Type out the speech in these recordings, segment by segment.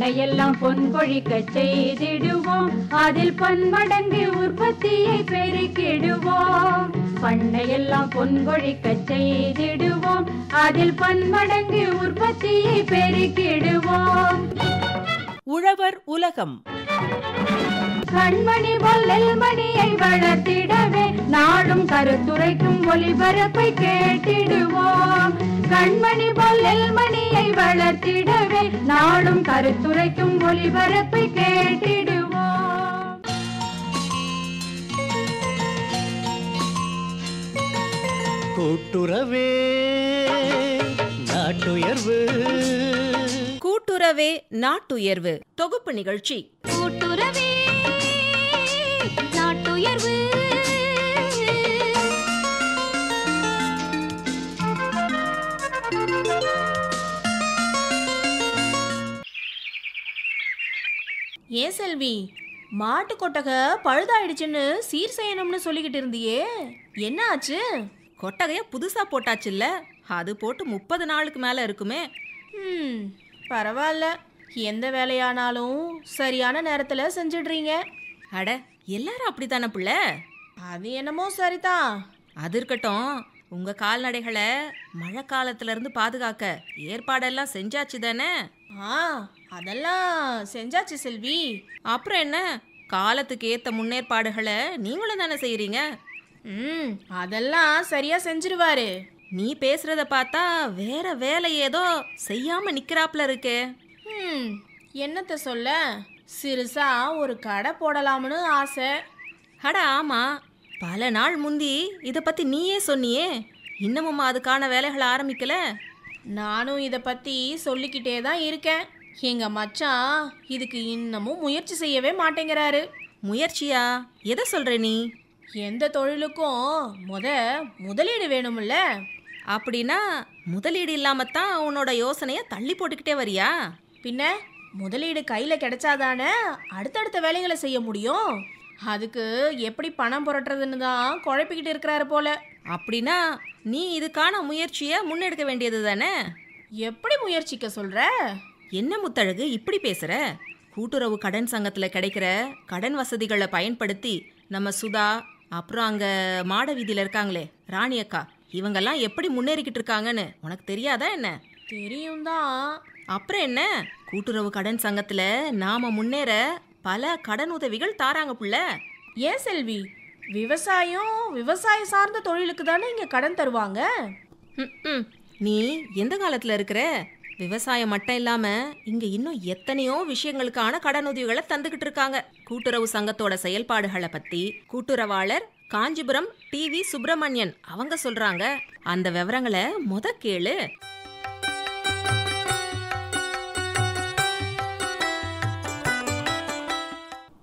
பண்ணையெல்லாம் பொன் கொழிக்க செய்திடுவோம், அதில் பன்மடங்கு உற்பத்தியை பெருக்கிடுவோம். பண்ணையெல்லாம் பொன் கொழிக்க செய்திடுவோம், அதில் பன்மடங்கு உற்பத்தியை பெருக்கிடுவோம். உழவர் உலகம். கண்மணி பொல்லல் மணியை வளர்த்திடவே நாடும் கருத்துரைக்கும் ஒலிபரப்பை கேட்டிடுவோம். கண்மணி பொல்லல் மணியை வளர்த்திடவே நாடும் கருத்துரைக்கும் ஒலிபரப்பை கேட்டிடுவோம். கூட்டுறவே நாட்டுயர்வு. கூட்டுறவே நாட்டுயர்வு தொகுப்பு நிகழ்ச்சி. கூட்டுறவே நாட்டுயர்வு. ஏன் செல்வி, மாட்டு கொட்டகை பழுதாயிடுச்சுன்னு சீர் செய்யணும்னு சொல்லிக்கிட்டு இருந்தியே, என்ன ஆச்சு? கொட்டகைய புதுசா போட்டாச்சுல்ல, அது போட்டு 30 நாளுக்கு மேல இருக்குமே. பரவாயில்ல, எந்த வேலையானாலும் சரியான நேரத்துல செஞ்சிடுறீங்க. அட, எல்லாரும் அப்படித்தானே பிள்ளை? அது என்னமோ சரிதான். அது இருக்கட்டும், உங்க கால்நடைகளை மழை காலத்துல இருந்து பாதுகாக்க ஏற்பாடெல்லாம் செஞ்சாச்சு தானே? அதெல்லாம் செஞ்சாச்சு செல்வி. அப்புறம் என்ன, காலத்துக்கு ஏத்த முன்னேற்பாடுகளை நீங்களும் தானே செய்யறீங்க. அதெல்லாம் சரியா செஞ்சிருவாரு. நீ பேசுறத பார்த்தா வேற வேலை ஏதோ செய்யாம நிக்கிறாப்ல இருக்கே. என்னத்த சொல்ல, சிறுசா ஒரு கடை போடலாம்னு ஆசை. அட ஆமா, பல நாள் முந்தி இதை பத்தி நீயே சொன்னியே, இன்னமும் அதுக்கான வேலைகளை ஆரம்பிக்கல. நானும் இதை பத்தி சொல்லிக்கிட்டே தான் இருக்கேன். எங்க மச்சான் இதுக்கு இன்னமும் முயற்சி செய்யவே மாட்டேங்கிறாரு. முயற்சியா? எதை சொல்ற நீ? எந்த தொழிலுக்கும் முதலீடு வேணும்ல. அப்படின்னா முதலீடு இல்லாமத்தான் உன்னோட யோசனைய தள்ளி போட்டுக்கிட்டே வரியா? பின்ன முதலீடு கையில கிடைச்சாதானே அடுத்தடுத்த வேலைகளை செய்ய முடியும். அதுக்கு எப்படி பணம் புரட்டுறதுன்னு தான் குழப்பிக்கிட்டு இருக்கிறாரு போல. அப்படின்னா நீ இதுக்கான முயற்சியை முன்னெடுக்க வேண்டியது தானே? எப்படி முயற்சிக்க சொல்ற? என்ன முத்தழகு இப்படி பேசுற? கூட்டுறவு கடன் சங்கத்துல கிடைக்கிற கடன் வசதிகளை பயன்படுத்தி நம்ம சுதா, அப்புறம் அங்க மாட வீதியில இருக்காங்களே ராணி அக்கா, இவங்கெல்லாம் எப்படி முன்னேறிக்கிட்டு இருக்காங்கன்னு உனக்கு தெரியாதா என்ன? தெரியும் தான். அப்புறம் என்ன, கூட்டுறவு கடன் சங்கத்துல நாம முன்னேற பல கடன் உதவிகள் தாராங்க புள்ள. ஏன் செல்வி, விவசாயம் சார்ந்த தொழிலுக்கு தானே இங்க கடன் தருவாங்க. நீ எந்த காலத்துல இருக்கிற? விவசாயம் மட்டும் இல்லாம இங்க இன்னும் எத்தனையோ விஷயங்களுக்கான கடன் உதவிகளை தந்துகிட்டு இருக்காங்க. கூட்டுறவு சங்கத்தோட செயல்பாடுகளை பத்தி கூட்டுறவாளர் காஞ்சிபுரம் டிவி சுப்பிரமணியன் அவங்க சொல்றாங்க. அந்த விவரங்களை கேளு.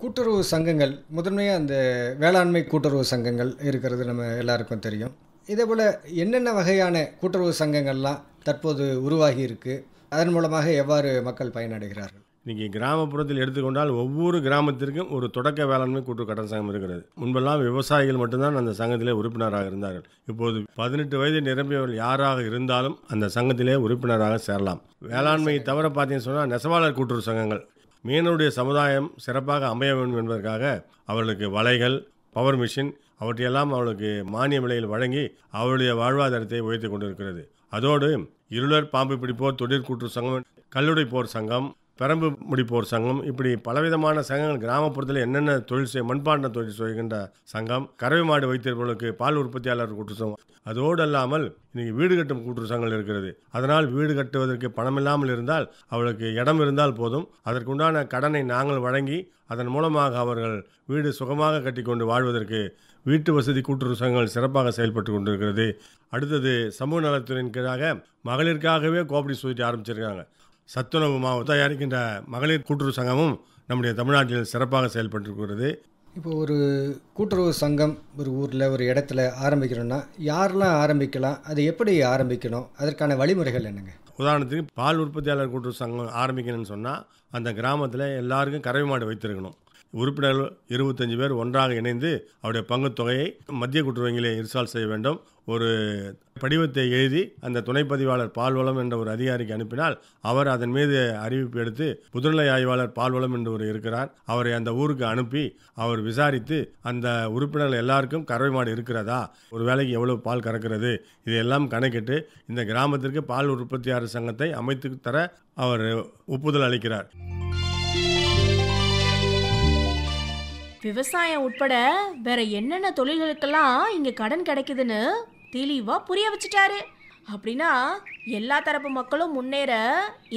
கூட்டுறவு சங்கங்கள் முதன்மையாக அந்த வேளாண்மை கூட்டுறவு சங்கங்கள் இருக்கிறது நம்ம எல்லாருக்கும் தெரியும். இதே போல் என்னென்ன வகையான கூட்டுறவு சங்கங்கள்லாம் தற்போது உருவாகி இருக்குது, அதன் மூலமாக எவ்வாறு மக்கள் பயனடைகிறார்கள்? இன்றைக்கி கிராமப்புறத்தில் எடுத்துக்கொண்டால் ஒவ்வொரு கிராமத்திற்கும் ஒரு தொடக்க வேளாண்மை கூட்டுறவு கடன் சங்கம் இருக்கிறது. முன்பெல்லாம் விவசாயிகள் மட்டும்தான் அந்த சங்கத்திலே உறுப்பினராக இருந்தார்கள். இப்போது 18 வயது நிரம்பியவர்கள் யாராக இருந்தாலும் அந்த சங்கத்திலே உறுப்பினராக சேரலாம். வேளாண்மை தவிர பார்த்தீங்கன்னு சொன்னால் நெசவாளர் கூட்டுறவு சங்கங்கள் மீனவருடைய சமுதாயம் சிறப்பாக அமைய வேண்டும் என்பதற்காக அவர்களுக்கு வலைகள், பவர் மிஷின் அவற்றையெல்லாம் அவர்களுக்கு மானிய விலையில் வழங்கி அவருடைய வாழ்வாதாரத்தை உயர்த்தி கொண்டிருக்கிறது. அதோடு இருளர் பாம்பு பிடிப்போர் தொழிற் கூட்டுறவு சங்கம், கல்லுடைப்போர் சங்கம், பெரம்பு முடிப்போர் சங்கம், இப்படி பலவிதமான சங்கங்கள் கிராமப்புறத்தில் என்னென்ன தொழில் மண்பாண்ட தொழில் செய்கின்ற சங்கம், கறவை மாடு வைத்திருப்பவர்களுக்கு பால் உற்பத்தியாளர் கூட்டுறவு சங்கம், அதோடு அல்லாமல் இன்றைக்கி வீடு கட்டும் கூட்டுறவு சங்கங்கள் இருக்கிறது. அதனால் வீடு கட்டுவதற்கு பணம் இல்லாமல் இருந்தால் அவளுக்கு இடம் இருந்தால் போதும், அதற்குண்டான கடனை நாங்கள் வழங்கி அதன் மூலமாக அவர்கள் வீடு சுகமாக கட்டி கொண்டு வாழ்வதற்கு வீட்டு வசதி கூட்டுறவு சங்கங்கள் சிறப்பாக செயல்பட்டு கொண்டிருக்கிறது. அடுத்தது சமூக நலத்துறையின் கீழாக மகளிருக்காகவே கோஆபரேட்டிவ் சொசைட்டி ஆரம்பிச்சிருக்காங்க. சத்துணவு மாவு தயாரிக்கின்ற மகளிர் கூட்டுறவு சங்கமும் நம்முடைய தமிழ்நாட்டில் சிறப்பாக செயல்பட்டுருக்கிறது. இப்போ ஒரு கூட்டுறவு சங்கம் ஒரு ஊரில் ஒரு இடத்துல ஆரம்பிக்கணும்னா யாரெல்லாம் ஆரம்பிக்கலாம், அது எப்படி ஆரம்பிக்கணும், அதற்கான வழிமுறைகள் என்னங்க? உதாரணத்துக்கு பால் உற்பத்தியாளர் கூட்டுறவு சங்கம் ஆரம்பிக்கணும்னு சொன்னால் அந்த கிராமத்தில் எல்லாருக்கும் கறவை மாடு வைத்திருக்கணும். உறுப்பினர்கள் 25 பேர் ஒன்றாக இணைந்து அவருடைய பங்கு தொகையை மத்திய கூட்டுறவு வங்கியிலே இன்ஸ்டால் செய்ய வேண்டும். ஒரு படிவத்தை எழுதி அந்த துணைப்பதிவாளர் பால்வளம் என்ற ஒரு அதிகாரிக்கு அனுப்பினால் அவர் அதன் மீது அறிவிப்பு எடுத்து முதுநிலை ஆய்வாளர் பால்வளம் என்று ஒரு இருக்கிறார், அவரை அந்த ஊருக்கு அனுப்பி அவர் விசாரித்து அந்த உறுப்பினர்கள் எல்லாருக்கும் கறவை மாடு இருக்கிறதா, ஒரு வேளைக்கு எவ்வளவு பால் கறக்கிறது, இதையெல்லாம் கணக்கிட்டு இந்த கிராமத்திற்கு பால் உற்பத்தியாளர் சங்கத்தை அமைத்து தர அவர் ஒப்புதல் அளிக்கிறார். விவசாயம் உட்பட வேற என்னென்ன தொழில்களுக்கெல்லாம் இங்க கடன் கிடைக்குதுன்னு தெளிவா புரிய வச்சுட்டாரு. அப்படின்னா எல்லா தரப்பு மக்களும் முன்னேற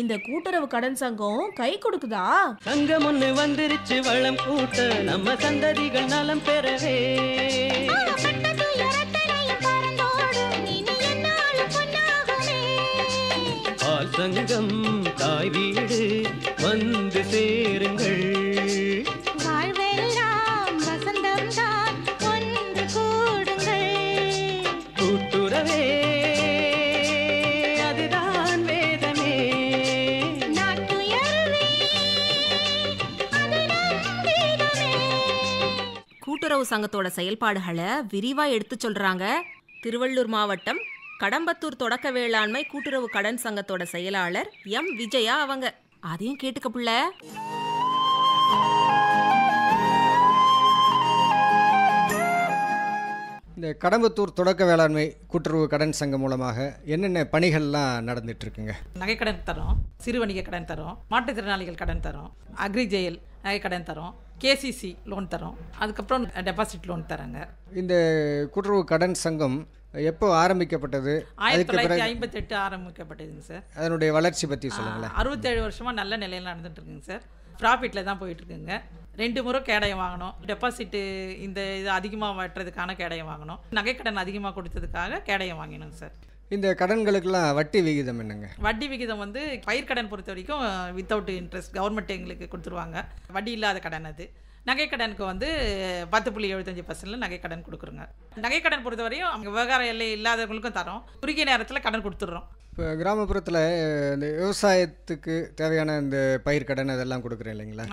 இந்த கூட்டுறவு கடன் சங்கம் கை கொடுக்குதா? சங்கம் ஒண்ணு வந்துருச்சு வளம் கூட்ட நம்ம சந்ததிகள் நலம் பெறவே. பால் சங்கம் தாய் வீடு வந்து சேருங்கள். கூட்டுறவே அதுதான் வேதமே. கூட்டுறவு சங்கத்தோட செயல்பாடுகளை விரிவா எடுத்து சொல்றாங்க திருவள்ளூர் மாவட்டம் கடம்பத்தூர் தொடக்க வேளாண்மை கூட்டுறவு கடன் சங்கத்தோட செயலாளர் எம் விஜயா அவங்க. அதையும் கேட்டுக்க புள்ள. இந்த கடம்பத்தூர் தொடக்க வேளாண்மை கூட்டுறவு கடன் சங்கம் மூலமாக என்னென்ன பணிகள்லாம் நடந்துட்டு இருக்குங்க? நகைக்கடன் தரோம், சிறு வணிக கடன் தரோம், மாற்றுத்திறனாளிகள் கடன் தரோம், அக்ரிஜெயல் நகைக்கடன் தரோம், கேசிசி லோன் தரோம், அதுக்கப்புறம் டெபாசிட் லோன் தராங்க. இந்த கூட்டுறவு கடன் சங்கம் எப்போ ஆரம்பிக்கப்பட்டது? 1958 ஆரம்பிக்கப்பட்டதுங்க சார். அதனுடைய வளர்ச்சி பற்றி சொல்லுங்களேன். 67 வருஷமாக நல்ல நிலையில் நடந்துட்டு இருக்குங்க சார். ப்ராஃபிட்டில் தான் போயிட்டு இருக்குங்க. 2 முறை கேடயம் வாங்கணும், டெபாசிட்டு இந்த இது அதிகமாக வெட்டுறதுக்கான கேடயம் வாங்கணும், நகைக்கடன் அதிகமாக கொடுத்ததுக்காக கேடயம் வாங்கினோங்க சார். இந்த கடன்களுக்கெல்லாம் வட்டி விகிதம் என்னங்க? வட்டி விகிதம் வந்து பயிர்க்கடன் பொறுத்த வரைக்கும் வித்தவுட் இன்ட்ரெஸ்ட் கவர்மெண்ட் எங்களுக்கு கொடுத்துருவாங்க, வட்டி இல்லாத கடன் அது. நகைக்கடனுக்கு வந்து 10.75% நகைக்கடன் கொடுக்குறோங்க. நகைக்கடன் பொறுத்தவரையும் அவங்க விவகார எல்லை இல்லாதவங்களுக்கும் தரோம், குறுகிய நேரத்தில் கடன் கொடுத்துட்றோம். இப்போ கிராமப்புறத்தில் இந்த விவசாயத்துக்கு தேவையான இந்த பயிர்க்கடன் அதெல்லாம் கொடுக்குறேன் இல்லைங்களா?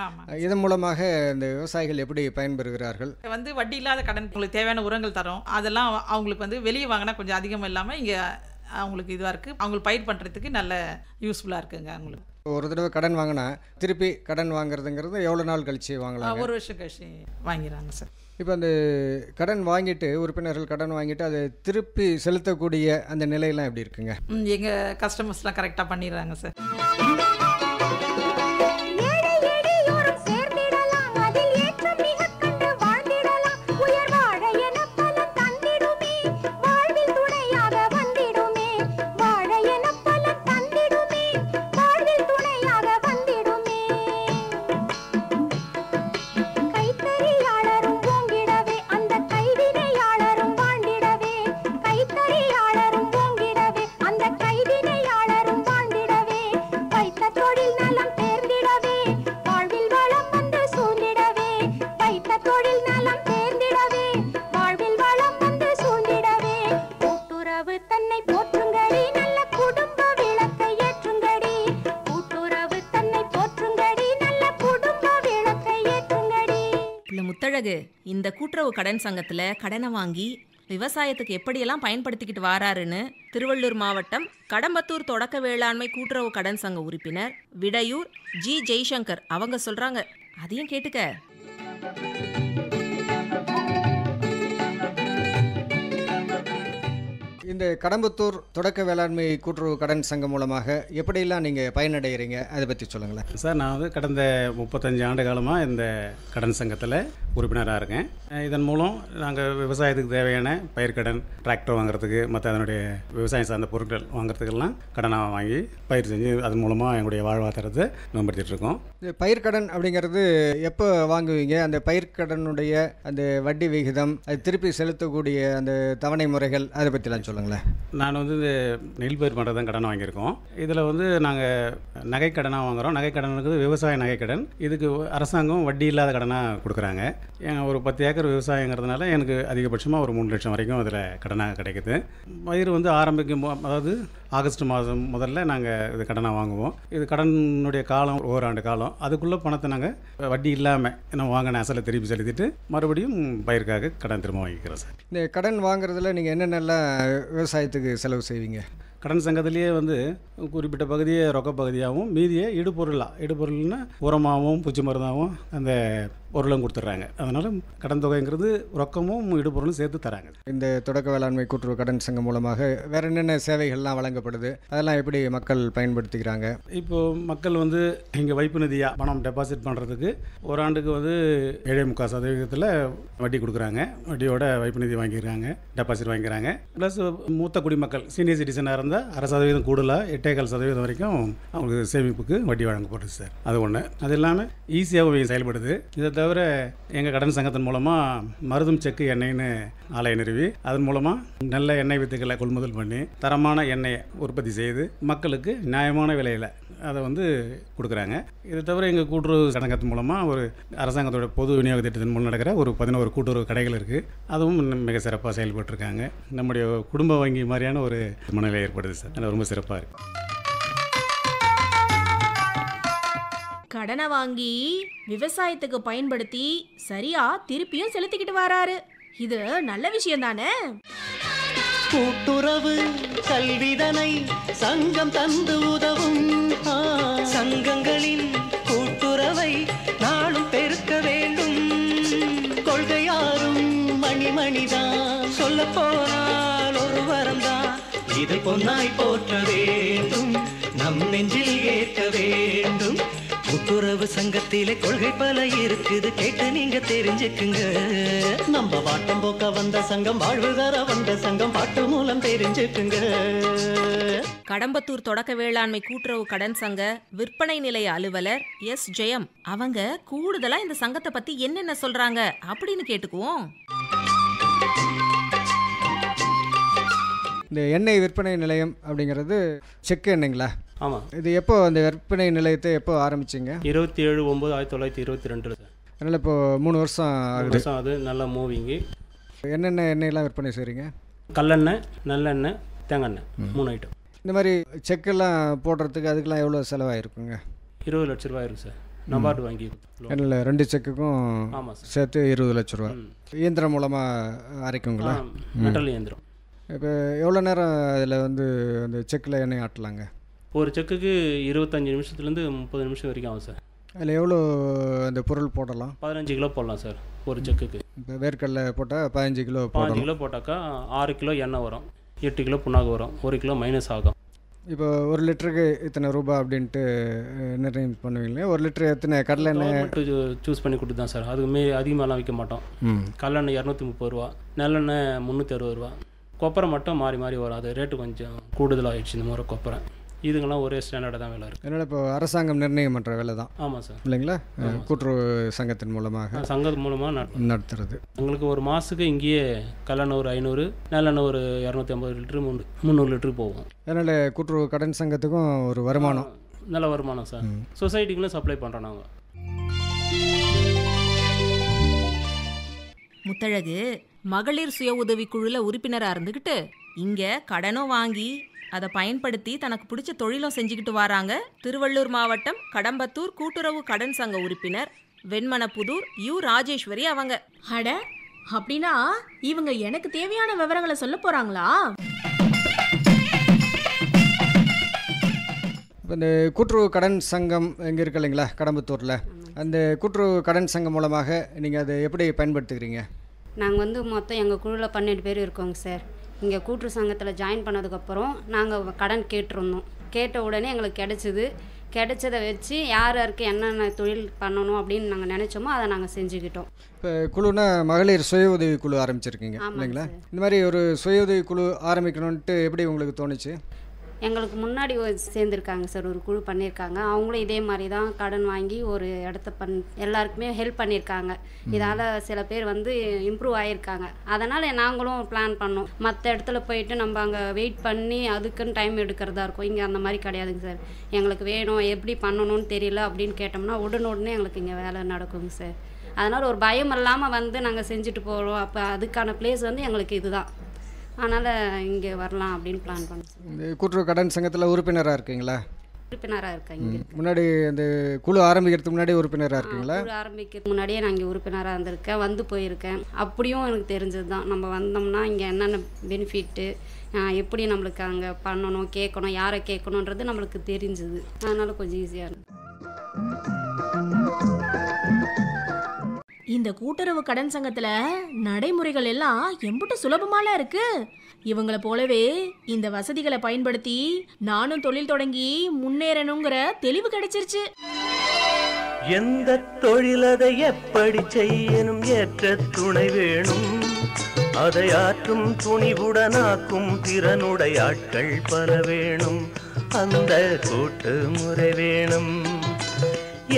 இதன் மூலமாக இந்த விவசாயிகள் எப்படி பயன்பெறுகிறார்கள்? வந்து வட்டி இல்லாத கடன் உங்களுக்கு தேவையான உரங்கள் தரோம், அதெல்லாம் அவங்களுக்கு வந்து வெளியே வாங்கினா கொஞ்சம் அதிகம் இல்லாமல் இங்கே அவங்களுக்கு இதுவாக இருக்குது, அவங்களுக்கு பயிர் பண்ணுறதுக்கு நல்ல யூஸ்ஃபுல்லாக இருக்குங்க. அவங்களுக்கு ஒரு தடவை கடன் வாங்கினா திருப்பி கடன் வாங்குறதுங்கிறது எவ்வளோ நாள் கழிச்சு வாங்கலாம்? 1 வருஷம் கழிச்சு வாங்கிறாங்க சார். இப்போ அந்த கடன் வாங்கிட்டு உறுப்பினர்கள் கடன் வாங்கிட்டு அதை திருப்பி செலுத்தக்கூடிய அந்த நிலையெல்லாம் எப்படி இருக்குங்க? எங்கள் கஸ்டமர்ஸ்லாம் கரெக்டாக பண்ணிடுறாங்க சார். இந்த கூட்டுறவு கடன் சங்கத்துல கடனை வாங்கி விவசாயத்துக்கு எப்படியெல்லாம் பயன்படுத்திக்கிட்டு வாராருன்னு திருவள்ளூர் மாவட்டம் கடம்பத்தூர் தொடக்க வேளாண்மை கூட்டுறவு கடன் சங்க உறுப்பினர் விடையூர் ஜி ஜெய்சங்கர் அவங்க சொல்றாங்க. அதையும் கேட்டுக்க. இந்த கடம்பத்தூர் தொடக்க வேளாண்மை கூட்டுறவு கடன் சங்கம் மூலமாக எப்படியெல்லாம் நீங்கள் பயனடைகிறீங்க, அதை பற்றி சொல்லுங்களேன். சார், நான் வந்து கடந்த 35 ஆண்டு காலமாக இந்த கடன் சங்கத்தில் உறுப்பினராக இருக்கேன். இதன் மூலம் நாங்கள் விவசாயத்துக்கு தேவையான பயிர்க்கடன், டிராக்டர் வாங்குறதுக்கு, மற்ற அதனுடைய விவசாயம் சார்ந்த பொருட்கள் வாங்குறதுக்கெல்லாம் கடனாக வாங்கி பயிர் செஞ்சு அதன் மூலமாக எங்களுடைய வாழ்வாதாரத்தை மேம்படுத்திட்டு இருக்கோம். இந்த பயிர்க்கடன் அப்படிங்கிறது எப்போ வாங்குவீங்க? அந்த பயிர்க்கடனுடைய அந்த வட்டி விகிதம், அது திருப்பி செலுத்தக்கூடிய அந்த தவணை முறைகள், அதை பற்றிலாம் சொல்லுங்களேன். நான் வந்து இந்த நெல் பயிர் பண்ணுறது தான் கடன் வாங்கியிருக்கோம். இதில் வந்து நாங்கள் நகைக்கடனாக வாங்குகிறோம். நகைக்கடனுக்கு விவசாய நகைக்கடன், இதுக்கு அரசாங்கம் வட்டி இல்லாத கடனாக கொடுக்குறாங்க. ஒரு 10 ஏக்கர் விவசாயங்கிறதுனால எனக்கு அதிகபட்சமாக ஒரு 3 லட்சம் வரைக்கும் அதில் கடனாக கிடைக்குது. பயிர் வந்து அதாவது ஆகஸ்ட் மாதம் முதல்ல நாங்கள் இது கடனாக வாங்குவோம். இது கடனுடைய காலம் ஓராண்டு காலம். அதுக்குள்ளே பணத்தை நாங்கள் வட்டி இல்லாமல் நம்ம வாங்கின அசலை திருப்பி செலுத்திட்டு மறுபடியும் பயிருக்காக கடன் திரும்ப வாங்கிக்கிறோம் சார். இந்த கடன் வாங்குறதுல நீங்கள் என்னென்னலாம் விவசாயத்துக்கு செலவு செய்வீங்க? கடன் சங்கத்திலேயே வந்து குறிப்பிட்ட பகுதியை ரொக்க பகுதியாகவும் மீதியை இடுபொருள்னா உரமாகவும் பூச்சி மருந்தாகவும் அந்த பொருளும் கொடுத்துட்றாங்க. அதனால் கடன் தொகைங்கிறது ரொக்கமும் இடுபொருளும் சேர்த்து தராங்க. இந்த தொடக்க வேளாண்மை கூட்டுறவு கடன் சங்கம் மூலமாக வேறு என்னென்ன சேவைகள்லாம் வழங்கப்படுது, அதெல்லாம் எப்படி மக்கள் பயன்படுத்திக்கிறாங்க? இப்போது மக்கள் வந்து இங்கே வைப்பு நிதியாக பணம் டெபாசிட் பண்ணுறதுக்கு ஒரு ஆண்டுக்கு வந்து 7.25% வட்டி கொடுக்குறாங்க. வட்டியோட வைப்பு நிதி வாங்கிக்கிறாங்க, டெபாசிட் வாங்கிக்கிறாங்க. ப்ளஸ் மூத்த குடிமக்கள் சீனியர் சிட்டிசனாக இருந்தால் 1% கூடுதலாக 8.25% வரைக்கும் அவங்களுக்கு சேமிப்புக்கு வட்டி வழங்கப்படுது சார். அது ஒன்று. அது இல்லாமல் ஈஸியாகவும் செயல்படுது. இதை தவிர எங்கள் கடன் சங்கத்தின் மூலமாக மருதும் செக்கு எண்ணெய்னு ஆலையை நிறுவி அதன் மூலமாக நல்ல எண்ணெய் வித்துக்களை கொள்முதல் பண்ணி தரமான எண்ணெயை உற்பத்தி செய்து மக்களுக்கு நியாயமான விலையில் அதை வந்து கொடுக்குறாங்க. இதை தவிர எங்கள் கூட்டுறவு சங்கத்தின் மூலமாக ஒரு அரசாங்கத்தோட பொது விநியோக திட்டத்தின் மூலம் நடக்கிற ஒரு 11 கூட்டுறவு கடைகள் இருக்குது. அதுவும் மிக சிறப்பாக செயல்பட்டுருக்காங்க. நம்முடைய குடும்ப வங்கி மாதிரியான ஒரு மனநிலை ஏற்படுது சார். அது ரொம்ப சிறப்பாக இருக்குது. கடனை வாங்கி விவசாயத்துக்கு பயன்படுத்தி சரியா திருப்பியும் செலுத்திக்கிட்டு வராரு. இது நல்ல விஷயம் தானே. கூட்டுறவு கல்விதனை சங்கம் தந்து உதவும். சங்கங்களின் கூட்டுறவை நாளும் பெருக்க வேண்டும். கொள்கையாரும் மணிதான் சொல்ல போனால் ஒரு வரம்தான். இதை பொன்னாய் போற்ற வேண்டும், நம் நெஞ்சில் ஏற்க வேண்டும். கூட்டுறவு சங்கத்திலே கொள்கை பல இருக்குது, கேட்டு நீங்க தெரிஞ்சுக்குங்க. நம்ம வாட்டம் போக்க வந்த சங்கம், வாழ்வு தர வந்த சங்கம், பாட்டு மூலம் தெரிஞ்சுக்குங்க. கடம்பத்தூர் தொடக்க வேளாண்மை கூட்டுறவு கடன் சங்க விற்பனை நிலைய அலுவலர் எஸ் ஜெயம் அவங்க கூடுதலா இந்த சங்கத்தை பத்தி என்னென்ன சொல்றாங்க அப்படின்னு கேட்டுக்குவோம். இந்த எண்ணெய் விற்பனை நிலையம் அப்படிங்கிறது செக்கு எண்ணெய்ங்களா? ஆமாம். இது எப்போ அந்த விற்பனை நிலையத்தை எப்போ ஆரம்பிச்சிங்க? 27/9/1922 சார். அதனால் இப்போது 3 வருஷம் ஆகுது. அது நல்ல மூவிங்கு. என்னென்ன எண்ணெயெல்லாம் விற்பனை செய்கிறீங்க? கல்லெண்ணெய், நல்லெண்ணெய், தேங்காய் 3 ஐட்டம். இந்த மாதிரி செக்கெல்லாம் போடுறதுக்கு அதுக்கெல்லாம் எவ்வளோ செலவாயிருக்குங்க? 20 லட்ச ரூபா இருக்கும் சார். நபார்டு வாங்கி இல்லை, 2 செக்குக்கும் ஆமாம் சார் சேர்த்து 20 லட்ச ரூபா. இயந்திரம் மூலமாக அரைக்குங்களா? மெட்டல் இயந்திரம். இப்போ எவ்வளோ நேரம் அதில் வந்து அந்த செக்கில் எண்ணெய் ஆட்டலாங்க? ஒரு செக்குக்கு 25 நிமிஷத்துலேருந்து 30 நிமிஷம் வரைக்கும் ஆகும் சார். அதில் எவ்வளோ அந்த பொருள் போடலாம்? 15 கிலோ போடலாம் சார் ஒரு செக்குக்கு. இப்போ வேர்க்கடலை போட்டால் 15 கிலோ 15 கிலோ போட்டாக்கா 6 கிலோ எண்ணெய் வரும், 8 கிலோ புண்ணாக்கு வரும், 1 கிலோ மைனஸ் ஆகும். இப்போ 1 லிட்டருக்கு இத்தனை ரூபா அப்படின்ட்டு நிர்ணயம் பண்ணுவீங்களே. 1 லிட்டரு எத்தனை கடலை எண்ணெய் சூஸ் பண்ணி கொடுத்து தான் சார். அதுக்கு அதிகமாகலாம் விற்க மாட்டோம். கடலெண்ணெய் 230 ரூபா, நல்லெண்ணெய் 360 ரூபா. கொப்பரை மட்டும் மாறி மாறி வரும். அது ரேட்டு கொஞ்சம் கூடுதலாகிடுச்சு இந்த முறை கொப்பரை. இதுங்கெல்லாம் ஒரே ஸ்டாண்டர்டாக தான் விலை இருக்குது. அதனால் இப்போ அரசாங்கம் நிர்ணயம் பண்ணுற விலை தான். ஆமாம் சார். இல்லைங்களா? கூட்டுறவு சங்கத்தின் மூலமாக சங்கத்தின் மூலமாக நடத்துறது. எங்களுக்கு ஒரு மாதத்துக்கு இங்கேயே கல்லெண்ணெய் ஒரு 500, நல்லெண்ணெய் ஒரு 250 லிட்டரு 300 லிட்டரு போகும். அதனால் கூட்டுறவு கடன் சங்கத்துக்கும் ஒரு வருமானம், நல்ல வருமானம் சார். சொசைட்டிக்குலாம் சப்ளை பண்ணுறோம் நாங்கள். முத்தழகு மகளிர் சுய உதவி குழுல உறுப்பினராக இருந்துக்கிட்டு இங்கே கடனும் வாங்கி அதை பயன்படுத்தி தனக்கு பிடிச்ச தொழிலும் செஞ்சுக்கிட்டு வராங்க திருவள்ளூர் மாவட்டம் கடம்பத்தூர் கூட்டுறவு கடன் சங்க உறுப்பினர் வெண்மனப்புதூர் யு ராஜேஸ்வரி அவங்க. அட, அப்படின்னா இவங்க எனக்கு தேவையான விவரங்களை சொல்ல போறாங்களா? இப்போ இந்த கூட்டுறவு கடன் சங்கம் இங்கே இருக்கு இல்லைங்களா கடம்பத்தூரில், அந்த கூட்டுறவு கடன் சங்கம் மூலமாக நீங்கள் அதை எப்படி பயன்படுத்துகிறீங்க? நாங்கள் வந்து மொத்தம் எங்கள் குழுவில் 12 பேர் இருக்கோங்க சார். இங்கே கூட்டுறவு சங்கத்தில் ஜாயின் பண்ணதுக்கப்புறம் நாங்கள் கடன் கேட்டிருந்தோம். கேட்ட உடனே எங்களுக்கு கிடைச்சதை வச்சு யார் யாருக்கு என்னென்ன தொழில் பண்ணணும் அப்படின்னு நாங்கள் நினச்சோமோ அதை நாங்கள் செஞ்சுக்கிட்டோம். இப்போ குழுனா மகளிர் சுய உதவி குழு ஆரம்பிச்சிருக்கீங்க இல்லைங்களா? இந்த மாதிரி ஒரு சுய உதவி குழு ஆரம்பிக்கணுன்ட்டு எப்படி உங்களுக்கு தோணுச்சு? எங்களுக்கு முன்னாடி சேர்ந்துருக்காங்க சார், ஒரு குழு பண்ணியிருக்காங்க. அவங்களும் இதே மாதிரி தான் கடன் வாங்கி ஒரு இடத்த எல்லாருக்குமே ஹெல்ப் பண்ணியிருக்காங்க. இதால் சில பேர் வந்து இம்ப்ரூவ் ஆகியிருக்காங்க. அதனால் நாங்களும் பிளான் பண்ணோம். மற்ற இடத்துல போயிட்டு நம்ம அங்கே வெயிட் பண்ணி அதுக்குன்னு டைம் எடுக்கிறதா இருக்கும். இங்கே அந்த மாதிரி கிடையாதுங்க சார். எங்களுக்கு வேணும், எப்படி பண்ணணும்னு தெரியல அப்படின்னு கேட்டோம்னா உடனே எங்களுக்கு இங்கே வேலை நடக்குங்க சார். அதனால் ஒரு பயம் இல்லாமல் வந்து நாங்கள் செஞ்சுட்டு போகிறோம். அப்போ அதுக்கான பிளேஸ் வந்து எங்களுக்கு இதுதான். அதனால் இங்கே வரலாம் அப்படின்னு பிளான் பண்ணேன் சார். இந்த கூட்டுறவு கடன் சங்கத்தில் உறுப்பினராக இருக்கீங்களா? உறுப்பினராக இருக்கேன். முன்னாடி இந்த குழு ஆரம்பிக்கிறதுக்கு முன்னாடி உறுப்பினராக இருக்கீங்களா? குழு ஆரம்பிக்கிறதுக்கு முன்னாடியே நான் இங்கே உறுப்பினராக இருந்திருக்கேன், வந்து போயிருக்கேன். அப்படியும் எனக்கு தெரிஞ்சது தான், நம்ம வந்தோம்னா இங்கே என்னென்ன பெனிஃபிட்டு, எப்படி நம்மளுக்கு அங்கே பண்ணணும், கேட்கணும், யாரை கேட்கணுன்றது நம்மளுக்கு தெரிஞ்சுது. அதனால் கொஞ்சம் ஈஸியாக இருந்தது. இந்த கூட்டுறவு கடன் சங்கத்துல நடைமுறைகள் எல்லாம் எம்புட்டு சுலபமாலாம் இருக்கு. இவங்கள போலவே இந்த வசதிகளை பயன்படுத்தி நானும் தொழில் தொடங்கி முன்னேறணுங்கிற தெளிவு கிடைச்சிருச்சு. எந்த தொழிலதை எப்படி செய்யணும் ஏற்ற துணை வேணும், அதை ஆற்றும் துணிவுடனாக்கும் திறனுடைய ஆட்கள் பல வேணும், அந்த கூட்டு முறை வேணும்.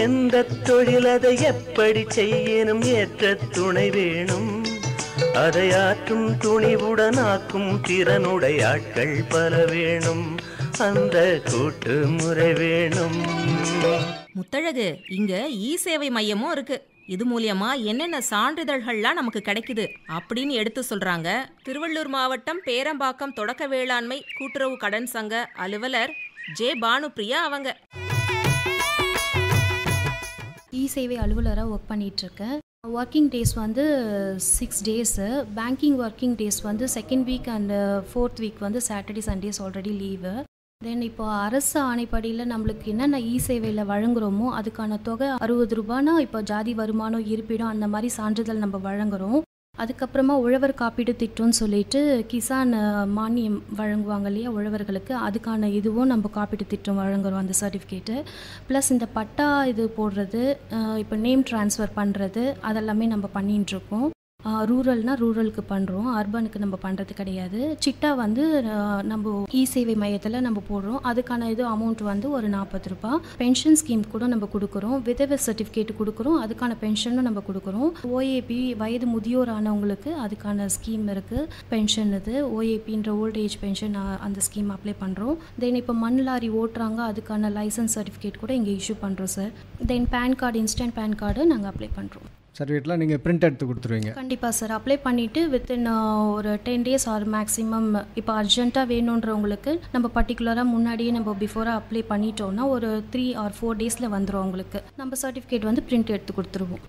எந்த தொழிலதை எப்படி செய்யணும் ஏற்ற துணை வேணும், அதை ஆற்றும் துணிவுடனாக்கும் திறனுடைய ஆட்கள் பல வேணும், அந்த கூட்டு முறை வேணும். முத்தழகு, இங்க இ சேவை மையமும் இருக்கு. இது மூலியமா என்னென்ன சான்றிதழ்கள்லாம் நமக்கு கிடைக்குது அப்படின்னு எடுத்து சொல்றாங்க திருவள்ளூர் மாவட்டம் பேரம்பாக்கம் தொடக்க வேளாண்மை கூட்டுறவு கடன் சங்க அலுவலர் ஜே பானுப்பிரியா அவங்க. இ சேவை அலுவலராக ஒர்க் பண்ணிகிட்ருக்கேன். ஒர்க்கிங் டேஸ் வந்து 6 டேஸு. பேங்கிங் ஒர்க்கிங் டேஸ் வந்து 2nd week and 4th week வந்து சாட்டர்டே சண்டேஸ் ஆல்ரெடி லீவு. தென் இப்போ அரசு ஆணைப்படியில் நம்மளுக்கு என்னென்ன இ சேவையில் வழங்குகிறோமோ அதுக்கான தொகை 60 ரூபானா இப்போ ஜாதி வருமானம் இருப்பிடம் அந்த மாதிரி சான்றிதழ் நம்ம வழங்குகிறோம். அதுக்கப்புறமா உழவர் காப்பீடு திட்டம்னு சொல்லிட்டு கிசான் மானியம் வழங்குவாங்க இல்லையா உழவர்களுக்கு, அதுக்கான இதுவும் நம்ம காப்பீடு திட்டம் வழங்குகிறோம் அந்த சர்டிஃபிகேட்டு. ப்ளஸ் இந்த பட்டா இது போடுறது, இப்போ நேம் ட்ரான்ஸ்ஃபர் பண்ணுறது அதெல்லாமே நம்ம பண்ணிகிட்ருக்கோம். ரூரல்னால் ரூரலுக்கு பண்ணுறோம், அர்பனுக்கு நம்ம பண்ணுறது கிடையாது. சிட்டா வந்து நம்ம இ சேவை மையத்தில் நம்ம போடுறோம், அதுக்கான இது அமௌண்ட் வந்து ஒரு 40 ரூபா. பென்ஷன் ஸ்கீம் கூட நம்ம கொடுக்குறோம், விதவை சர்டிஃபிகேட் கொடுக்குறோம், அதுக்கான பென்ஷனும் நம்ம கொடுக்குறோம். ஓஏபி வயது முதியோர் ஆனவங்களுக்கு அதுக்கான ஸ்கீம் இருக்குது, பென்ஷன் இது ஓஏபின்ற ஓல்ட் ஏஜ் பென்ஷன், அந்த ஸ்கீம் அப்ளை பண்ணுறோம். தென் இப்போ மண் லாரி ஓட்டுறாங்க, அதுக்கான லைசன்ஸ் சர்டிஃபிகேட் கூட இங்கே இஷ்யூ பண்ணுறோம் sir. Then PAN card, instant PAN card நாங்கள் அப்ளை பண்ணுறோம். சர்டிஃபிகேட்லாம் நீங்கள் பிரிண்ட் எடுத்து கொடுத்துருவீங்க? கண்டிப்பாக சார். அப்ளை பண்ணிவிட்டு வித்தின் ஒரு 10 டேஸ் ஆர் மேக்ஸிமம் இப்போ அர்ஜென்ட்டாக வேணுன்றவங்களுக்கு நம்ம பர்டிகுலராக முன்னாடியே நம்ம பிஃபோராக அப்ளை பண்ணிட்டோம்னா ஒரு 3 or 4 டேஸில் வந்துடும் அவங்களுக்கு. நம்ம சர்டிஃபிகேட் வந்து பிரிண்ட் எடுத்து கொடுத்துருவோம்.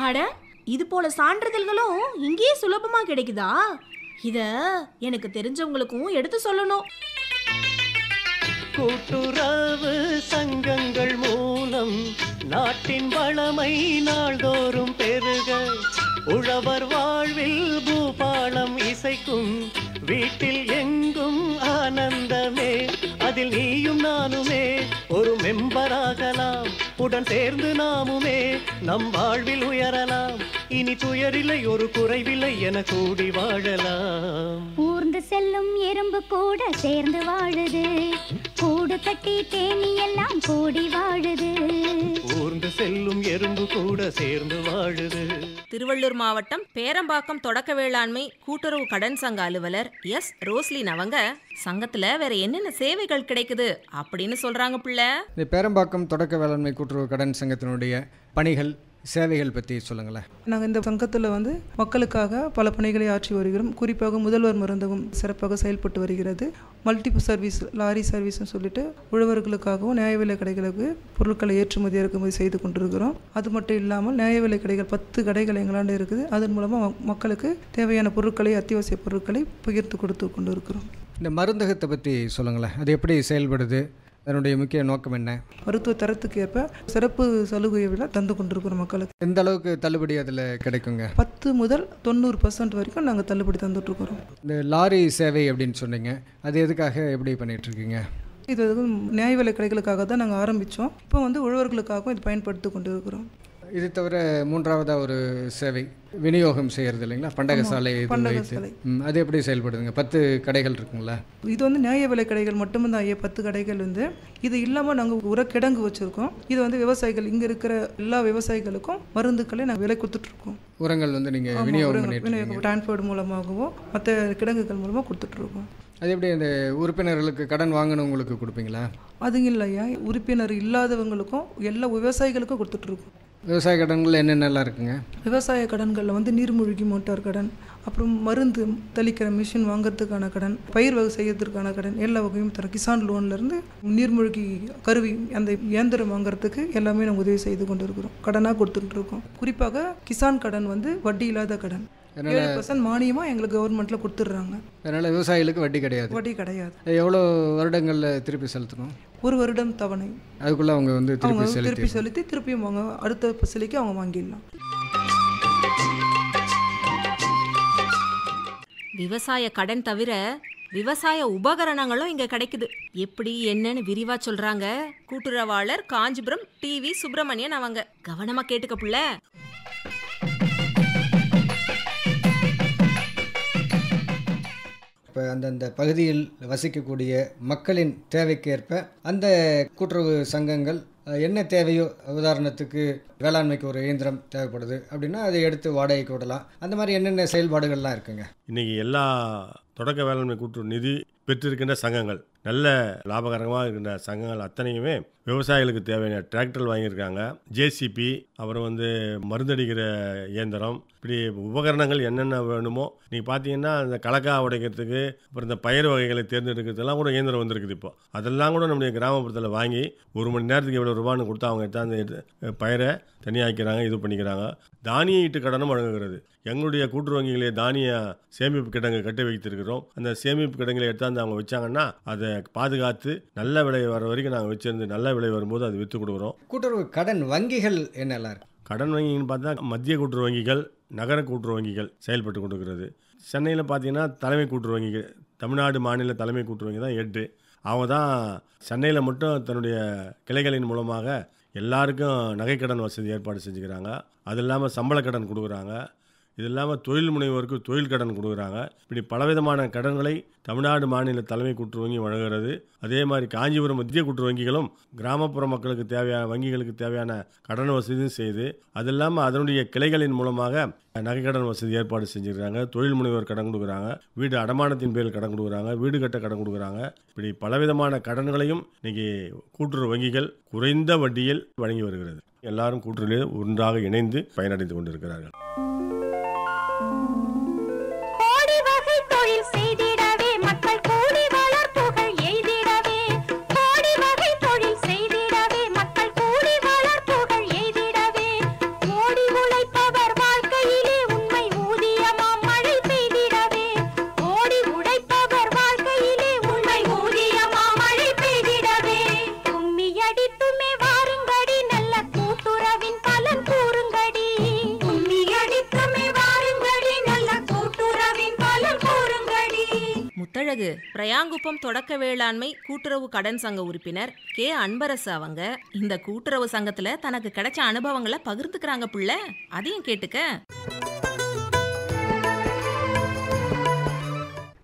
அட, இது போல சான்றிதழ்களும் இங்கேயே சுலபமா கிடைக்குதா? இத எனக்கு தெரிஞ்சவங்களுக்கும் எடுத்து சொல்லணும். கூட்டுறவு சங்கங்கள் மூலம் நாட்டின் வளமை நாள்தோறும் பெருக, உழவர் வாழ்வில் பூபாலம் இசைக்கும், வீட்டில் எங்கும் ஆனந்தமே, அதில் நீயும் நானுமே ஒரு மெம்பராகலாம், உடன் சேர்ந்து நாமுமே நம் வாழ்வில் உயரலாம், இனி துயரில்லை ஒரு குறைவில்லை என கூடி வாழலாம். ஊர்ந்து செல்லும் எறும்பு கூட சேர்ந்து வாழுது, கூடு கட்டி தேனி எல்லாம் கூடி வாழுது. ஊர்ந்து செல்லும் எறும்பு கூட சேர்ந்து வாழுது. திருவள்ளூர் மாவட்டம் பேரம்பாக்கம் தொடக்க வேளாண்மை கூட்டுறவு கடன் சங்க அலுவலர் எஸ் ரோஸ்லின் அவங்க சங்கத்துல வேற என்னென்ன சேவைகள் கிடைக்குது அப்படின்னு சொல்றாங்க பிள்ளை. இந்த பேரம்பாக்கம் தொடக்க வேளாண்மை கூட்டுறவு கடன் சங்கத்தினுடைய பணிகள் சேவைகள் பற்றி சொல்லுங்களேன். நாங்கள் இந்த சங்கத்தில் வந்து மக்களுக்காக பல பணிகளை ஆற்றி வருகிறோம். குறிப்பாக முதல்வர் மருந்தகம் சிறப்பாக செயல்பட்டு வருகிறது. மல்டிபிள் சர்வீஸ், லாரி சர்வீஸ்னு சொல்லிட்டு உழவர்களுக்காகவும் நியாய விலை கடைகளுக்கு பொருட்களை ஏற்றுமதி இறக்குமதி செய்து கொண்டிருக்கிறோம். அது மட்டும் இல்லாமல் நியாய விலை கடைகள் 10 கடைகள் எங்களாண்டு இருக்குது. அதன் மூலமாக மக்களுக்கு தேவையான பொருட்களை, அத்தியாவசிய பொருட்களை பகிர்ந்து கொடுத்து கொண்டு இருக்கிறோம். இந்த மருந்தகத்தை பற்றி சொல்லுங்களேன், அது எப்படி செயல்படுது, அதனுடைய முக்கிய நோக்கம் என்ன? மருத்துவ தரத்துக்கு ஏற்ப சிறப்பு சலுகைகளை தந்து கொண்டிருக்கிறோம் மக்களுக்கு. எந்த அளவுக்கு தள்ளுபடி அதில் கிடைக்குங்க? 10 முதல் 90% வரைக்கும் நாங்கள் தள்ளுபடி தந்துட்டுருக்குறோம். இந்த லாரி சேவை அப்படின்னு சொன்னீங்க, அது எதுக்காக எப்படி பண்ணிகிட்ருக்கீங்க? இது நியாய விலை கடைகளுக்காக தான் நாங்கள் ஆரம்பித்தோம். இப்போ வந்து உழவர்களுக்காகவும் இது பயன்படுத்தி கொண்டு இருக்கிறோம். இது தவிர 3ஆவதாக ஒரு சேவை விநியோகம் செய்கிறது இல்லைங்களா, பண்டக சாலை. அது எப்படி செயல்படுதுங்க? 10 கடைகள் இருக்குங்களா? இது வந்து நியாய விலை கடைகள் மட்டும்தான் 10 கடைகள் வந்து. இது இல்லாமல் நாங்கள் உரக்கிடங்கு வச்சுருக்கோம். இது வந்து விவசாயிகள், இங்கே இருக்கிற எல்லா விவசாயிகளுக்கும் மருந்துக்களை நாங்கள் விலை கொடுத்துட்ருக்கோம். உரங்கள் வந்து நீங்கள் விநியோகம் டிரான்ஸ்போர்ட் மூலமாகவும் மற்ற கிடங்குகள் மூலமாக கொடுத்துட்ருக்கோம். அது எப்படி இந்த உறுப்பினர்களுக்கு கடன் வாங்கினவங்களுக்கு கொடுப்பீங்களா? அது இல்லையா, உறுப்பினர் இல்லாதவங்களுக்கும் எல்லா விவசாயிகளுக்கும் கொடுத்துட்ருக்கோம். விவசாய கடன்கள் என்னென்னலாம் இருக்குங்க? விவசாய கடன்களில் வந்து நீர்மூழ்கி மோட்டார் கடன், அப்புறம் மருந்து தெளிக்கிற மிஷின் வாங்குறதுக்கான கடன், பயிர் வகை செய்யறதுக்கான கடன், எல்லா வகையும் தர கிசான் லோன்லேருந்து நீர்மூழ்கி கருவி அந்த இயந்திரம் வாங்குறதுக்கு எல்லாமே நாங்கள் உதவி செய்து கொண்டு இருக்கிறோம், கடனாக கொடுத்துட்டு இருக்கோம். குறிப்பாக கிசான் கடன் வந்து வட்டி இல்லாத கடன், 7% மானியமாக எங்களுக்கு கவர்மெண்ட்டில் கொடுத்துட்றாங்க. அதனால் விவசாயிகளுக்கு வட்டி கிடையாது. வட்டி கிடையாது. எவ்வளோ வருடங்களில் திருப்பி செலுத்தணும்? 1 வருடம் தவணை. அதுக்குள்ளே அவங்க வந்து திருப்பி செலுத்தி திருப்பியும் அவங்க அடுத்த பசலிக்கு அவங்க வாங்கிடலாம். விவசாய கடன் தவிர விவசாய உபகரணங்களும் இங்க கிடைக்குது. எப்படி என்னன்னு விரிவா சொல்றாங்க கூட்டுறவாளர் காஞ்சிபுரம் டிவி சுப்பிரமணியன். அவங்க கவனமா கேட்டுக்க புள்ள. இப்போ அந்தந்த பகுதியில் வசிக்கக்கூடிய மக்களின் தேவைக்கேற்ப அந்த கூட்டுறவு சங்கங்கள் என்ன தேவையோ, உதாரணத்துக்கு வேளாண்மைக்கு ஒரு இயந்திரம் தேவைப்படுது அப்படின்னா அதை எடுத்து வாடகைக்கு விடலாம். அந்த மாதிரி என்னென்ன செயல்பாடுகள்லாம் இருக்குங்க? இன்றைக்கி எல்லா தொடக்க வேளாண்மை கூட்டுறவு நிதி பெற்றிருக்கின்ற சங்கங்கள், நல்ல லாபகரமாக இருக்கின்ற சங்கங்கள் அத்தனையுமே விவசாயிகளுக்கு தேவையான டிராக்டர் வாங்கியிருக்காங்க, ஜேசிபி, அப்புறம் மருந்தடிக்கிற இயந்திரம், இப்படி உபகரணங்கள் என்னென்ன வேணுமோ. நீங்கள் பார்த்தீங்கன்னா அந்த கலக்கா உடைக்கிறதுக்கு, அப்புறம் இந்த பயிர் வகைகளை தேர்ந்தெடுக்கிறதுலாம் கூட இயந்திரம் வந்திருக்குது. இப்போ அதெல்லாம் கூட நம்முடைய கிராமப்புறத்தில் வாங்கி 1 மணி நேரத்துக்கு எவ்வளோ ரூபான்னு கொடுத்தா அவங்க எடுத்து பயிரை தனியாக்கிறாங்க, இது பண்ணிக்கிறாங்க. தானிய ஈட்டு கடனும் வழங்குகிறது. எங்களுடைய கூட்டுறவு வங்கிகளே தானிய சேமிப்பு கிடங்கு கட்டி வைத்திருக்கிறோம். அந்த சேமிப்பு கிடங்களை எடுத்தாந்து அவங்க வச்சாங்கன்னா அதை பாதுகாத்து நல்ல விலை வர வரைக்கும் நாங்கள் வச்சிருந்து நல்ல விலை வரும்போது அது விற்று கொடுக்குறோம். கூட்டுறவு கடன் வங்கிகள் என்னெல்லாம் இருக்கு? கடன் வங்கின்னு பார்த்தா மத்திய கூட்டுறவு வங்கிகள், நகர கூட்டுறவு வங்கிகள் செயல்பட்டு கொடுக்கிறது. சென்னையில் பார்த்தீங்கன்னா தலைமை கூட்டுறவு வங்கிகள், தமிழ்நாடு மாநில தலைமை கூட்டுறவு வங்கி தான் 8. அவங்க தான் சென்னையில் மட்டும் தன்னுடைய கிளைகளின் மூலமாக எல்லாருக்கும் நகைக்கடன் வசதி ஏற்பாடு செஞ்சுக்கிறாங்க. அது இல்லாமல் சம்பள கடன் கொடுக்குறாங்க. இது இல்லாமல் தொழில் முனைவோருக்கு தொழில் கடன் கொடுக்குறாங்க. இப்படி பலவிதமான கடன்களை தமிழ்நாடு மாநில தலைமை கூட்டுறவு வங்கி வழங்குகிறது. அதே மாதிரி காஞ்சிபுரம் மத்திய கூட்டுறவு வங்கிகளும் கிராமப்புற மக்களுக்கு தேவையான வங்கிகளுக்கு தேவையான கடன் வசதியும் செய்து, அது இல்லாமல் அதனுடைய கிளைகளின் மூலமாக நகைக்கடன் வசதி ஏற்பாடு செஞ்சுக்கிறாங்க. தொழில் முனைவோர் கடன் கொடுக்குறாங்க, வீடு அடமானத்தின் பேரில் கடன் கொடுக்குறாங்க, வீடு கட்ட கடன் கொடுக்குறாங்க. இப்படி பலவிதமான கடன்களையும் இன்னைக்கு கூட்டுறவு வங்கிகள் குறைந்த வட்டியில் வழங்கி வருகிறது. எல்லாரும் கூட்டுறவில் ஒன்றாக இணைந்து பயனடைந்து கொண்டிருக்கிறார்கள். பிரயாங்குப்பம் தொடக்க வேளாண்மை கூட்டுறவு கடன் சங்க உறுப்பினர் கே அன்பரசு அவங்க இந்த கூட்டுறவு சங்கத்துல தனக்கு கிடைச்ச அனுபவங்களை பகிர்ந்துக்கிறாங்க புள்ள. அதையும் கேட்டுக்க.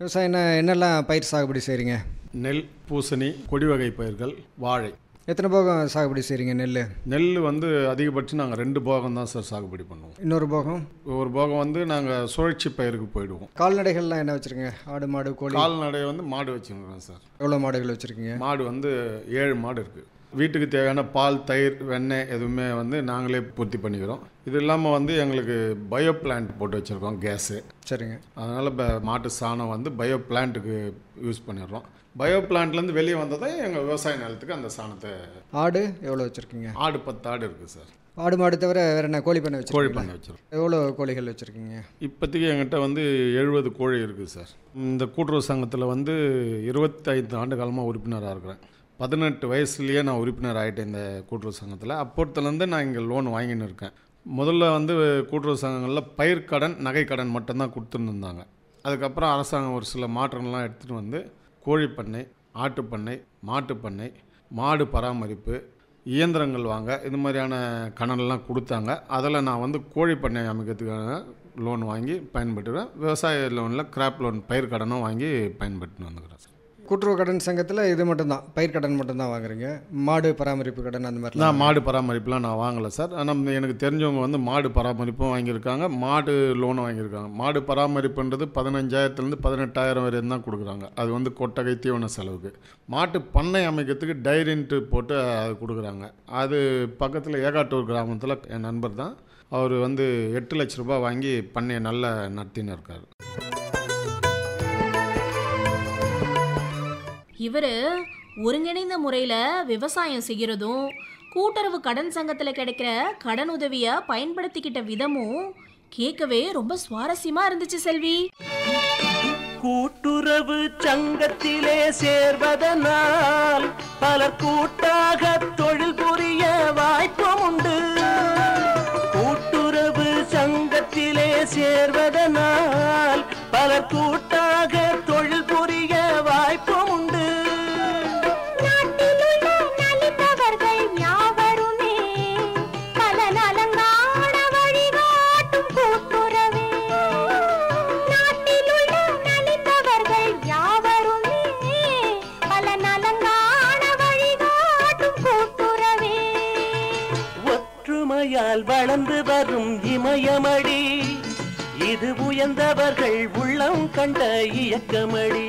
விவசாயம் என்னெல்லாம் பயிர் சாகுபடி செய்கிறீங்க? நெல், பூசணி, கொடி வகை பயிர்கள், வாழை. எத்தனை போகம் சாகுபடி செய்கிறீங்க? நெல் அதிகபட்சம் நாங்கள் 2 போகம் தான் சார் சாகுபடி பண்ணுவோம். இன்னொரு போகம்? ஒரு போகம் நாங்கள் சுழற்சி பயிருக்கு போயிடுவோம். கால்நடைகள்லாம் என்ன வச்சுருக்கீங்க? ஆடு, மாடு, கோழி? கால்நடை மாடு வச்சுருக்கோம் சார். எவ்வளோ மாடுகள் வச்சுருக்கீங்க? மாடு 7 மாடு இருக்குது. வீட்டுக்கு தேவையான பால், தயிர், வெண்ணெய் எதுவுமே நாங்களே பூர்த்தி பண்ணிக்கிறோம். இது இல்லாமல் எங்களுக்கு பயோ பிளான்ட் போட்டு வச்சுருக்கோம், கேஸு. சரிங்க. அதனால் மாட்டு சாணம் பயோ பிளான்ட்டுக்கு யூஸ் பண்ணிடுறோம். பயோ பிளான்ட்லேருந்து வெளியே வந்ததை எங்கள் விவசாய நிலத்துக்கு அந்த சாணத்தை. ஆடு எவ்வளோ வச்சுருக்கீங்க? ஆடு 10 ஆடு இருக்குது சார். ஆடு மாடு தவிர வேறு என்ன? கோழி பண்ணை வச்சு? கோழி பண்ணை வச்சுருக்கோம். எவ்வளோ கோழிகள் வச்சுருக்கீங்க? இப்போதைக்கு எங்கிட்ட 70 கோழி இருக்குது சார். இந்த கூட்டுறவு சங்கத்தில் 25 ஆண்டு காலமாக உறுப்பினராக இருக்கிறேன். 18 வயசுலேயே நான் உறுப்பினர் ஆகிட்டேன் இந்த கூட்டுறவு சங்கத்தில். அப்போத்துலேருந்து நான் இங்கே லோன் வாங்கின்னு இருக்கேன். முதல்ல கூட்டுறவு சங்கங்களில் பயிர் கடன், நகை கடன் மட்டும்தான் கொடுத்துருந்தாங்க. அதுக்கப்புறம் அரசாங்கம் ஒரு சில மாற்றங்கள்லாம் எடுத்துகிட்டு கோழிப்பண்ணை, ஆட்டுப்பண்ணை, மாட்டுப்பண்ணை, மாடு பராமரிப்பு, இயந்திரங்கள் வாங்க, இது மாதிரியான கடனெல்லாம் கொடுத்தாங்க. அதில் நான் கோழிப்பண்ணை அமைக்கிறதுக்காக லோன் வாங்கி பயன்பட்டுக்கிறேன். விவசாய லோனில் கிராப் லோன், பயிர் கடனும் வாங்கி பயன்பட்டு வந்துக்கிறேன் சார். கூட்டுறவு கடன் சங்கத்தில் இது மட்டும்தான், பயிர் கடன் மட்டும்தான் வாங்குறீங்க? மாடு பராமரிப்பு கடன் அந்த மாதிரி? நான் மாடு பராமரிப்புலாம் நான் வாங்கலை சார். ஆனால் எனக்கு தெரிஞ்சவங்க வந்து மாடு பராமரிப்பும் வாங்கியிருக்காங்க, மாடு லோனும் வாங்கியிருக்காங்க. மாடு பராமரிப்புன்றது 15,000 18,000 வரையும் தான் கொடுக்குறாங்க. அது வந்து கொட்டகை தீவன செலவுக்கு. மாட்டு பண்ணை அமைக்கிறதுக்கு டைரின்ட்டு போட்டு அது கொடுக்குறாங்க. அது பக்கத்தில் ஏகாட்டூர் கிராமத்தில் என் நண்பர் தான், அவர் வந்து 8 லட்ச ரூபாய் வாங்கி பண்ணையை நல்லா நடத்தின்னு இருக்கார். இவர் ஒருங்கிணைந்த முறையில் விவசாயம் செய்கிறதும் கூட்டுறவு கடன் சங்கத்தில் கிடைக்கிற கடன் உதவியை பயன்படுத்திக்கிட்ட விதமும் கேட்கவே ரொம்ப சுவாரஸ்யமாக இருந்துச்சு செல்வி. கூட்டுறவு சங்கத்திலே சேர்வதனால் பலர் கூட்டாக தொழில் புரிய வாய்ப்பும் உண்டு. கூட்டுறவு சங்கத்திலே சேர்வதனால் பலர் கூட்டாக தொழில் புரிய வாய்ப்பும் உண்டு. வளர்ந்து வரும் இமயமடி, இது உயர்ந்தவர்கள் உள்ளம் கண்ட இயக்கமடி.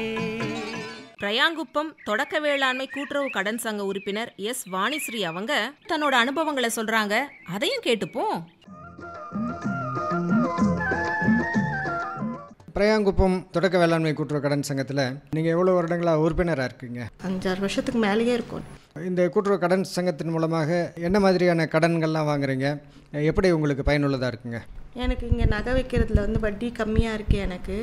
பிரயாங்குப்பம் தொடக்க வேளாண்மை கூட்டுறவு கடன் சங்க உறுப்பினர் எஸ் வாணிஸ்ரீ அவங்க தன்னோட அனுபவங்களை சொல்றாங்க. அதையும் கேட்டுப்போம். பிரயாங்குப்பம் தொடக்க வேளாண்மை கூட்டுறவு கடன் சங்கத்தில் நீங்கள் எவ்வளோ வருடங்களாக உறுப்பினராக இருக்கீங்க? 5-6 வருஷத்துக்கு மேலேயே இருக்கும். இந்த கூட்டுறவு கடன் சங்கத்தின் மூலமாக என்ன மாதிரியான கடன்கள்லாம் வாங்குறீங்க? எப்படி உங்களுக்கு பயனுள்ளதாக இருக்குங்க? எனக்கு இங்கே நகை வைக்கிறதுல வந்து வட்டி கம்மியாக இருக்குது எனக்கு.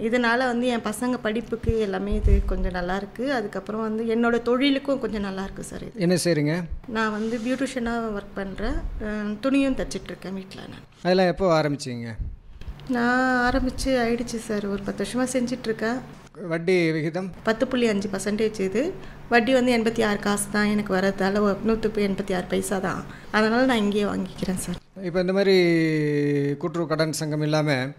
இதனால் வந்து என் பசங்க படிப்புக்கு எல்லாமே இது கொஞ்சம் நல்லாயிருக்கு. அதுக்கப்புறம் வந்து என்னோடய தொழிலுக்கும் கொஞ்சம் நல்லாயிருக்கு சார். என்ன செய்கிறீங்க? நான் வந்து பியூட்டிஷியனாக ஒர்க் பண்ணுறேன், துணியும் தைச்சிட்ருக்கேன் வீட்டில். நான் அதெல்லாம் எப்போ ஆரம்பிச்சிங்க? நான் ஆரம்பித்து ஆயிடுச்சு சார், ஒரு 10 வருஷமாக செஞ்சிட்ருக்கேன். வட்டி விகிதம் 10.5% இது. வட்டி வந்து 86 காசு தான் எனக்கு வரதால, 186 பைசா தான். அதனால் நான் இங்கேயே வாங்கிக்கிறேன் சார். இப்போ இந்த மாதிரி கூட்டுறவு கடன் சங்கம் இல்லாமல்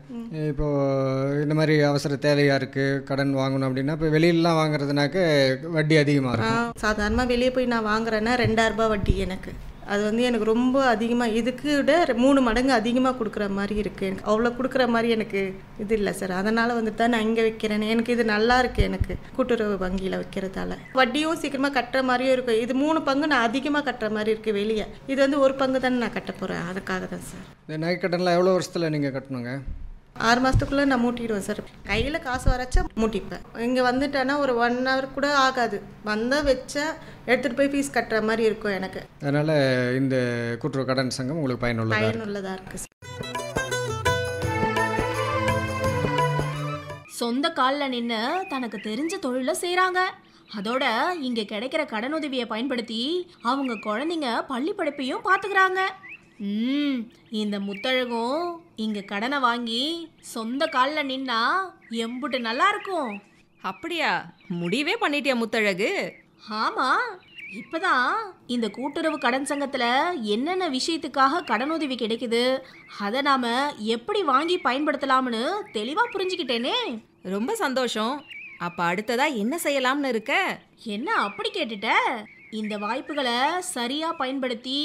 இப்போது இந்த மாதிரி அவசர தேவையாக இருக்குது கடன் வாங்கணும் அப்படின்னா, இப்போ வெளியிலலாம் வாங்குறதுனாக்க வட்டி அதிகமாக இருக்கும். சாதாரணமாக வெளியே போய் நான் வாங்குறேன்னா 2,000 ரூபாய் வட்டி எனக்கு. அது வந்து எனக்கு ரொம்ப அதிகமாக, இதுக்கு விட 3 மடங்கு அதிகமாக கொடுக்குற மாதிரி இருக்குது. எனக்கு அவ்வளோ கொடுக்குற மாதிரி எனக்கு இது இல்லை சார். அதனால் வந்துட்டு தான் நான் இங்கே வைக்கிறேன். எனக்கு இது நல்லா இருக்குது, எனக்கு கூட்டுறவு வங்கியில் வைக்கிறதால வட்டியும் சீக்கிரமாக கட்டுற மாதிரியும் இருக்குது. இது 3 பங்கு நான் அதிகமாக கட்டுற மாதிரி இருக்குது வெளியே. இது வந்து 1 பங்கு தானே நான் கட்ட போகிறேன். அதுக்காக தான் சார். இந்த நகைக்கடன்லாம் எவ்வளோ வருஷத்தில் நீங்கள் கட்டணுங்க? 6 மாதத்துக்குள்ளே நான் மூட்டிடுவேன் சார். கையில் காசு வரைச்சா மூட்டிப்பேன். இங்கே வந்துட்டேன்னா ஒரு 1 hour கூட ஆகாது. வந்தால் வச்சா எடுத்துகிட்டு போய் ஃபீஸ் கட்டுற மாதிரி இருக்கும் எனக்கு. அதனால் இந்த கூட்டுறவு கடன் சங்கம் உங்களுக்கு பயனுள்ளதாக இருக்குது. சொந்த காலில் நின்று தனக்கு தெரிஞ்ச தொழிலை செய்கிறாங்க. அதோட இங்கே கிடைக்கிற கடனுதவியை பயன்படுத்தி அவங்க குழந்தைங்க பள்ளி படிப்பையும் பார்த்துக்கிறாங்க. இந்த முத்தழகும் இங்கே கடனை வாங்கி சொந்த காலில் நின்னா எம்புட்டு நல்லா இருக்கும். அப்படியா? முடிவே பண்ணிட்டியா முத்தழகு? ஆமாம், இப்போதான் இந்த கூட்டுறவு கடன் சங்கத்தில் என்னென்ன விஷயத்துக்காக கடனுதவி கிடைக்குது, அதை நாம் எப்படி வாங்கி பயன்படுத்தலாம்னு தெளிவாக புரிஞ்சுக்கிட்டேனே. ரொம்ப சந்தோஷம். அப்போ அடுத்ததாக என்ன செய்யலாம்னு இருக்க? என்ன அப்படி கேட்டுட்ட? இந்த வாய்ப்புகளை சரியாக பயன்படுத்தி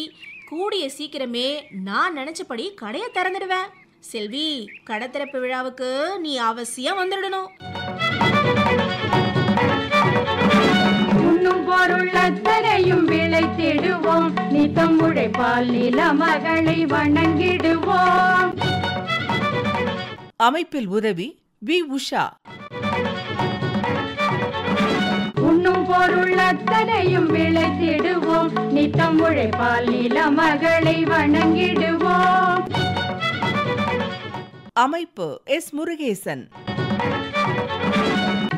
கூடிய சீக்கிரமே நான் நினச்சபடி கடையை திறந்துடுவேன். செல்வி, கடை திறப்பு விழாவுக்கு நீ அவசியம் வந்துடணும். உண்ணும் பொருள் அத்தனையும் விளைத்திடுவோம், நித்தம் உழைப்பால் நில மகளை வணங்கிடுவோம். அமைப்பில் உதவி வி. உஷா. உண்ணும் பொருள் அத்தனையும் விளைத்திடுவோம், நித்தம் உழைப்பால் நில மகளை வணங்கிடுவோம். அமைப்பு எஸ். முருகேசன்.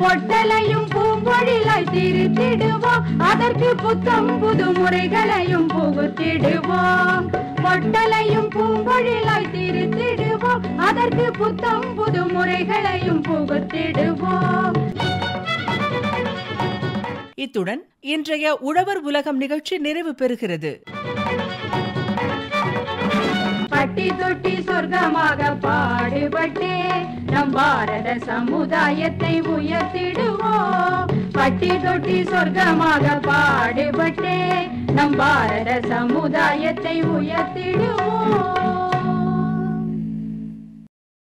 பொட்டலையும் பூம்பொழிலாய் திருத்திடுவோம், அதற்கு புத்தம் புது முறைகளையும் புகுத்திடுவோம். பொட்டலையும் பூம்பொழிலாய் திருத்திடுவோம், அதற்கு புத்தம் புது முறைகளையும் புகுத்திடுவோம். இத்துடன் இன்றைய உழவர் உலகம் நிகழ்ச்சி நிறைவு பெறுகிறது. பட்டி தொட்டி சொர்க்கமாக பாடுபட்டே நம் பாரத சமுதாயத்தை உயர்த்திடுவோம். பட்டி தொட்டி சொர்க்கமாக பாடுபட்டே நம் பாரத சமுதாயத்தை உயர்த்திடுவோம்.